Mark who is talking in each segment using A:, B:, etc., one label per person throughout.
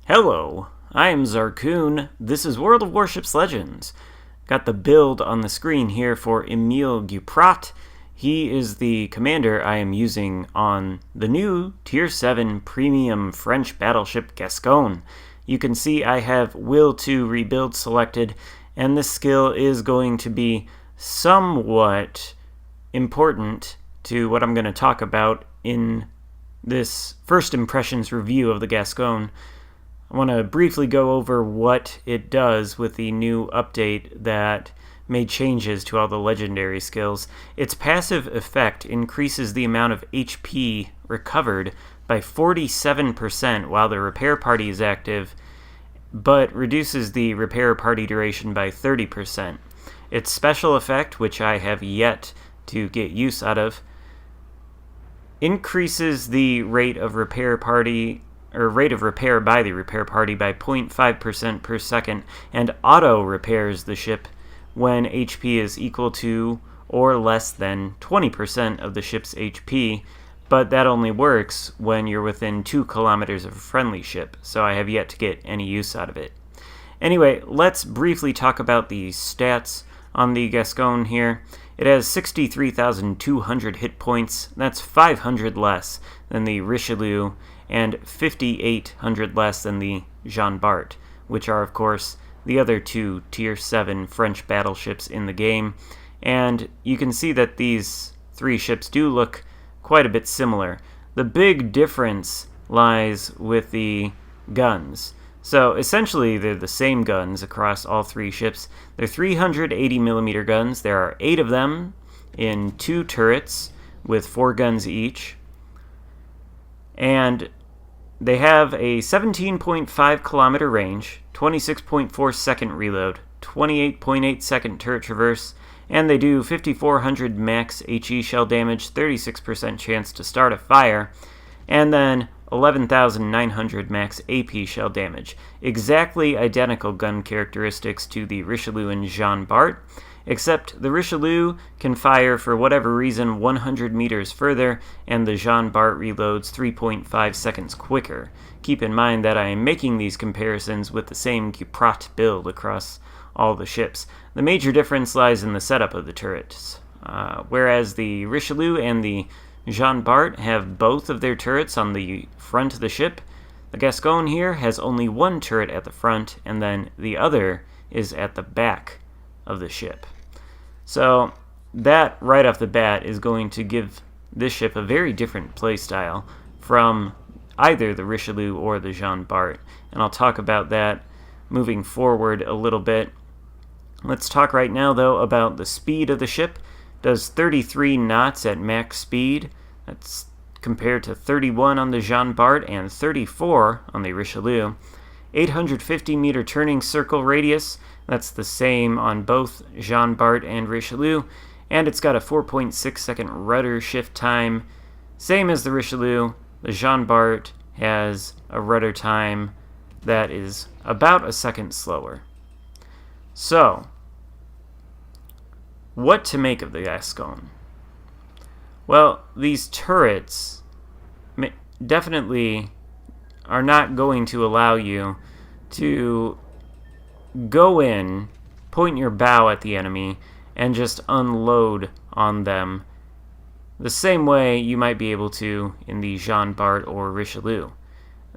A: Hello, I am Xarkun. This is World of Warships Legends. Got the build on the screen here for Emile Duprat. He is the commander I am using on the new Tier 7 Premium French battleship Gasconge. You can see I have Will to Rebuild selected, and this skill is going to be somewhat important to what I'm going to talk about in this first impressions review of the Gasconge. I want to briefly go over what it does with the new update that made changes to all the legendary skills. Its passive effect increases the amount of HP recovered by 47% while the repair party is active, but reduces the repair party duration by 30%. Its special effect, which I have yet to get use out of, increases the rate of repair by the repair party by 0.5% per second, and auto repairs the ship when HP is equal to or less than 20% of the ship's HP, but that only works when you're within 2 kilometers of a friendly ship, so I have yet to get any use out of it. Anyway, let's briefly talk about the stats on the Gasconge here. It has 63,200 hit points. That's 500 less than the Richelieu and 5,800 less than the Jean Bart, which are, of course, the other two Tier 7 French battleships in the game. And you can see that these three ships do look quite a bit similar. The big difference lies with the guns. So essentially they're the same guns across all three ships. They're 380mm guns. There are 8 of them in 2 turrets with 4 guns each. And they have a 17.5 kilometer range, 26.4 second reload, 28.8 second turret traverse, and they do 5,400 max HE shell damage, 36% chance to start a fire, and then 11,900 max AP shell damage. Exactly identical gun characteristics to the Richelieu and Jean Bart, except the Richelieu can fire for whatever reason 100 meters further, and the Jean Bart reloads 3.5 seconds quicker. Keep in mind that I am making these comparisons with the same Duprat build across all the ships. The major difference lies in the setup of the turrets. Whereas the Richelieu and the Jean Bart have both of their turrets on the front of the ship, the Gasconge here has only one turret at the front, and then the other is at the back of the ship. So that right off the bat is going to give this ship a very different playstyle from either the Richelieu or the Jean Bart, and I'll talk about that moving forward a little bit. Let's talk right now though about the speed of the ship. It does 33 knots at max speed. That's compared to 31 on the Jean Bart and 34 on the Richelieu. 850 meter turning circle radius. That's the same on both Jean Bart and Richelieu, and it's got a 4.6 second rudder shift time, same as the Richelieu. The Jean Bart has a rudder time that is about a second slower. So, what to make of the Gasconge? Well, these turrets definitely are not going to allow you to go in, point your bow at the enemy, and just unload on them the same way you might be able to in the Jean Bart or Richelieu.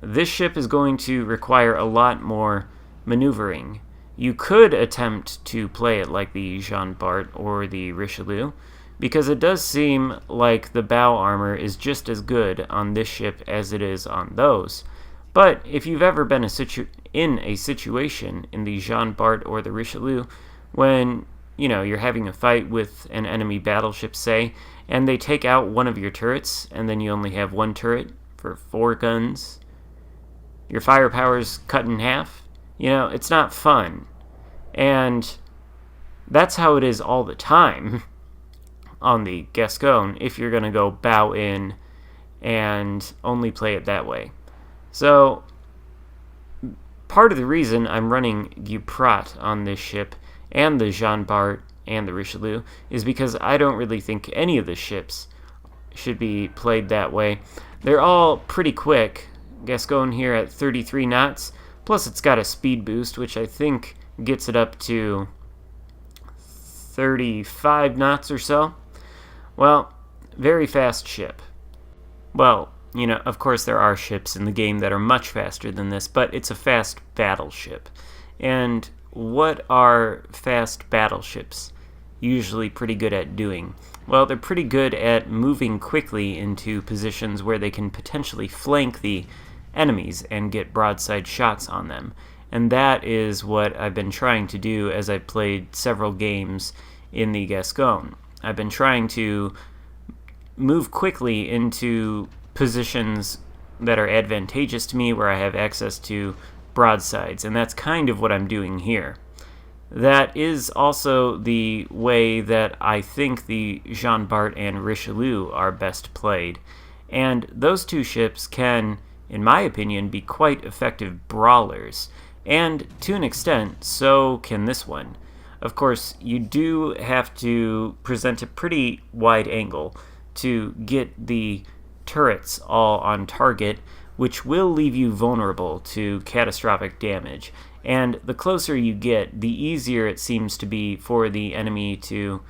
A: This ship is going to require a lot more maneuvering. You could attempt to play it like the Jean Bart or the Richelieu, because it does seem like the bow armor is just as good on this ship as it is on those. But if you've ever been in a situation in the Jean Bart or the Richelieu when, you're having a fight with an enemy battleship, say, and they take out one of your turrets, and then you only have one turret for 4 guns, your firepower's cut in half, it's not fun. And that's how it is all the time on the Gasconge if you're going to go bow in and only play it that way. So, part of the reason I'm running Duprat on this ship, and the Jean Bart and the Richelieu, is because I don't really think any of the ships should be played that way. They're all pretty quick Gascogne here at 33 knots, plus it's got a speed boost, which I think gets it up to 35 knots or so. Well, very fast ship. Well, you know, of course there are ships in the game that are much faster than this, but it's a fast battleship. And what are fast battleships usually pretty good at doing? Well, they're pretty good at moving quickly into positions where they can potentially flank the enemies and get broadside shots on them. And that is what I've been trying to do as I've played several games in the Gascogne. I've been trying to move quickly into positions that are advantageous to me, where I have access to broadsides, and that's kind of what I'm doing here. That is also the way that I think the Jean Bart and Richelieu are best played, and those two ships can, in my opinion, be quite effective brawlers, and to an extent, so can this one. Of course, you do have to present a pretty wide angle to get the turrets all on target, which will leave you vulnerable to catastrophic damage. And the closer you get, the easier it seems to be for the enemy to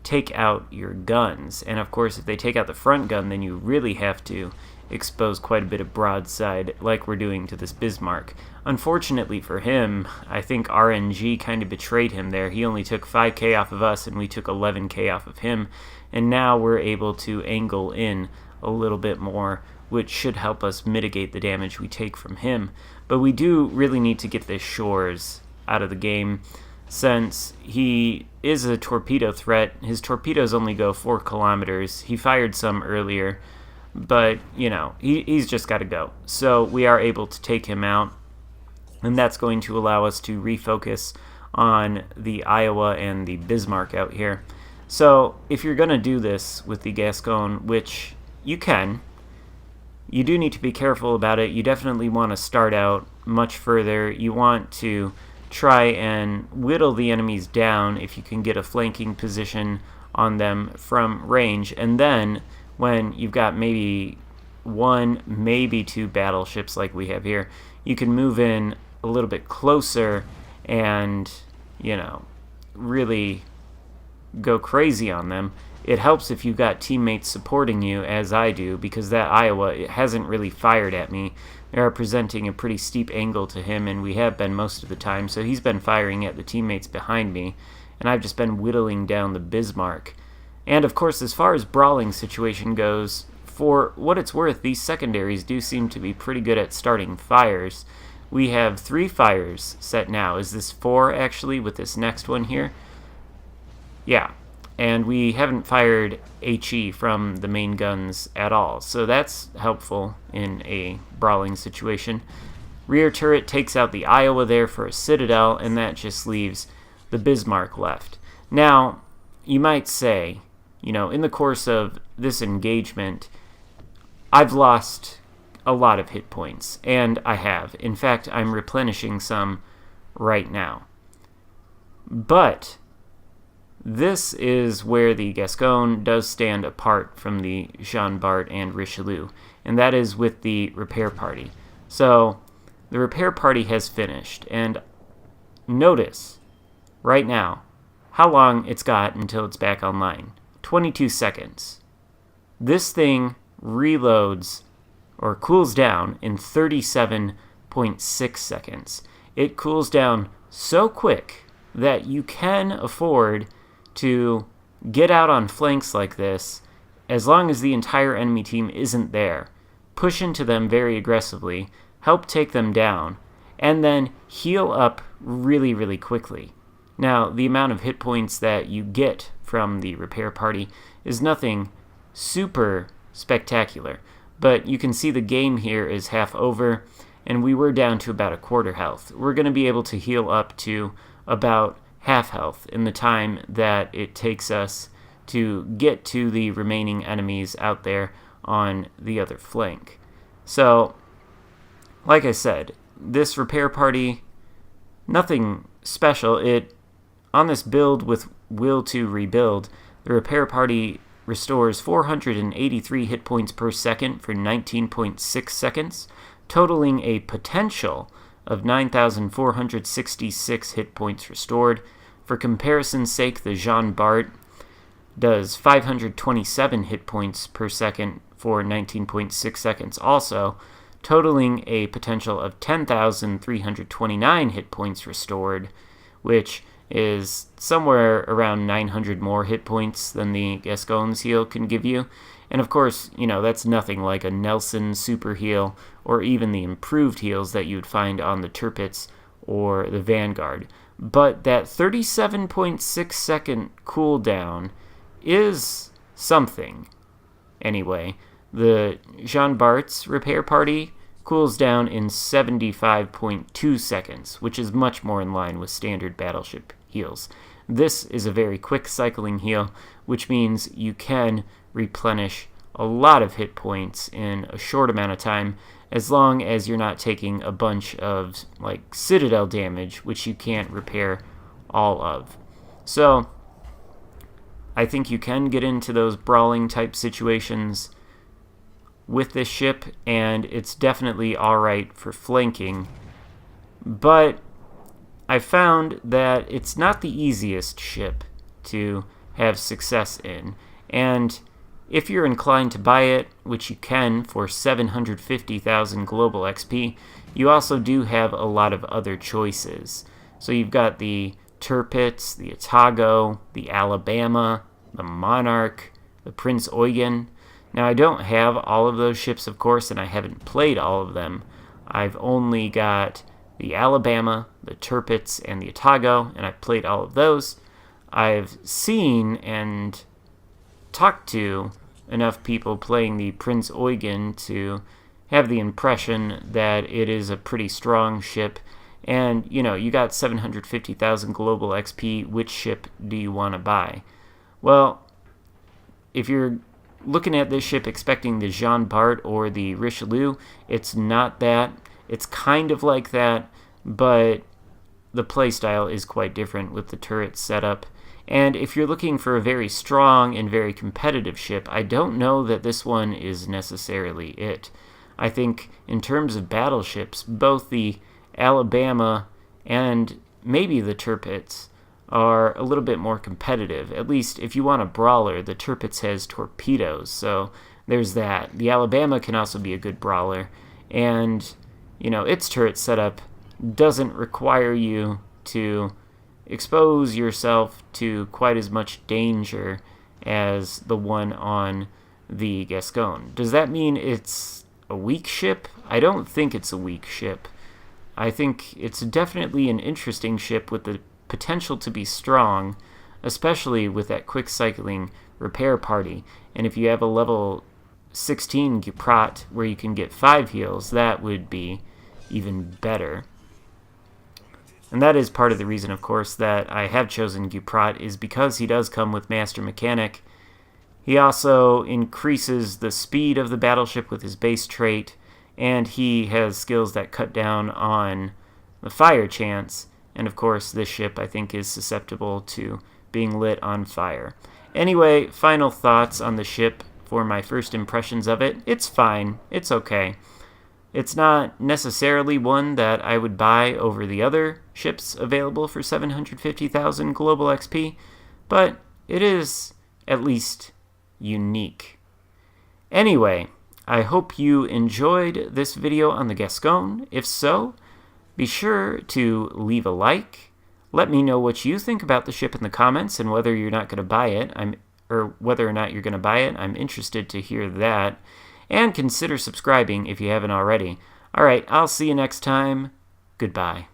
A: take out your guns. And of course, if they take out the front gun, then you really have to expose quite a bit of broadside, like we're doing to this Bismarck. Unfortunately for him, I think RNG kind of betrayed him there. He only took 5k off of us, and we took 11k off of him. And now we're able to angle in a little bit more, which should help us mitigate the damage we take from him. But we do really need to get this Shores out of the game, since he is a torpedo threat. His torpedoes only go 4 kilometers. He fired some earlier, but, you know, he's just got to go. So we are able to take him out, and that's going to allow us to refocus on the Iowa and the Bismarck out here. So if you're going to do this with the Gascogne, which you can, you do need to be careful about it. You definitely want to start out much further. You want to try and whittle the enemies down if you can get a flanking position on them from range. And then when you've got maybe 1, maybe 2 battleships like we have here, you can move in a little bit closer and, you know, really go crazy on them. It helps if you've got teammates supporting you, as I do, because that Iowa, it hasn't really fired at me. They are presenting a pretty steep angle to him, and we have been most of the time, so he's been firing at the teammates behind me, and I've just been whittling down the Bismarck. And of course, as far as brawling situation goes, for what it's worth, these secondaries do seem to be pretty good at starting fires. We have 3 fires set now. Is this 4, actually, with this next one here? Yeah. And we haven't fired HE from the main guns at all, so that's helpful in a brawling situation. Rear turret takes out the Iowa there for a citadel, and that just leaves the Bismarck left. Now, you might say, you know, in the course of this engagement, I've lost a lot of hit points, and I have. In fact, I'm replenishing some right now. But this is where the Gascogne does stand apart from the Jean Bart and Richelieu, and that is with the repair party. So, the repair party has finished, and notice, right now, how long it's got until it's back online. 22 seconds. This thing reloads, or cools down, in 37.6 seconds. It cools down so quick that you can afford to get out on flanks like this as long as the entire enemy team isn't there. Push into them very aggressively, help take them down, and then heal up really, really quickly. Now, the amount of hit points that you get from the repair party is nothing super spectacular, but you can see the game here is half over, and we were down to about a quarter health. We're going to be able to heal up to about half health in the time that it takes us to get to the remaining enemies out there on the other flank. So, like I said, this repair party, nothing special. On this build with Will to Rebuild, the repair party restores 483 hit points per second for 19.6 seconds. totaling a potential of 9,466 hit points restored. For comparison's sake, the Jean Bart does 527 hit points per second for 19.6 seconds also, totaling a potential of 10,329 hit points restored, which is somewhere around 900 more hit points than the Gascogne's heal can give you. And of course, that's nothing like a Nelson super heal or even the improved heals that you would find on the Tirpitz or the Vanguard. But that 37.6 second cooldown is something. Anyway, the Jean Bart's repair party cools down in 75.2 seconds, which is much more in line with standard battleship heals. This is a very quick cycling heal, which means you can replenish a lot of hit points in a short amount of time, as long as you're not taking a bunch of citadel damage, which you can't repair all of. So I think you can get into those brawling type situations with this ship, and it's definitely alright for flanking. But I found that it's not the easiest ship to have success in, and if you're inclined to buy it, which you can for 750,000 global XP, you also do have a lot of other choices. So you've got the Tirpitz, the Otago, the Alabama, the Monarch, the Prince Eugen. Now, I don't have all of those ships, of course, and I haven't played all of them. I've only got the Alabama, the Tirpitz, and the Otago, and I've played all of those. I've seen and talked to enough people playing the Prince Eugen to have the impression that it is a pretty strong ship. And, you got 750,000 global XP. Which ship do you want to buy? Well, if you're looking at this ship expecting the Jean Bart or the Richelieu, it's not that. It's kind of like that, but the playstyle is quite different with the turret setup. And if you're looking for a very strong and very competitive ship, I don't know that this one is necessarily it. I think in terms of battleships, both the Alabama and maybe the Tirpitz are a little bit more competitive. At least if you want a brawler, the Tirpitz has torpedoes, so there's that. The Alabama can also be a good brawler, and its turret setup doesn't require you to expose yourself to quite as much danger as the one on the Gasconge. Does that mean it's a weak ship? I don't think it's a weak ship. I think it's definitely an interesting ship with the potential to be strong, especially with that quick cycling repair party. And if you have a level 16 Guprat where you can get 5 heals, that would be even better. And that is part of the reason, of course, that I have chosen Guprat, is because he does come with Master Mechanic. He also increases the speed of the battleship with his base trait, and he has skills that cut down on the fire chance. And of course, this ship, I think, is susceptible to being lit on fire. Anyway, final thoughts on the ship for my first impressions of it. It's fine. It's okay. It's not necessarily one that I would buy over the other ships available for 750,000 global XP, but it is at least unique. Anyway, I hope you enjoyed this video on the Gasconge. If so, be sure to leave a like. Let me know what you think about the ship in the comments and whether you're not going to buy it. Whether or not you're going to buy it. I'm interested to hear that. And consider subscribing if you haven't already. Alright, I'll see you next time. Goodbye.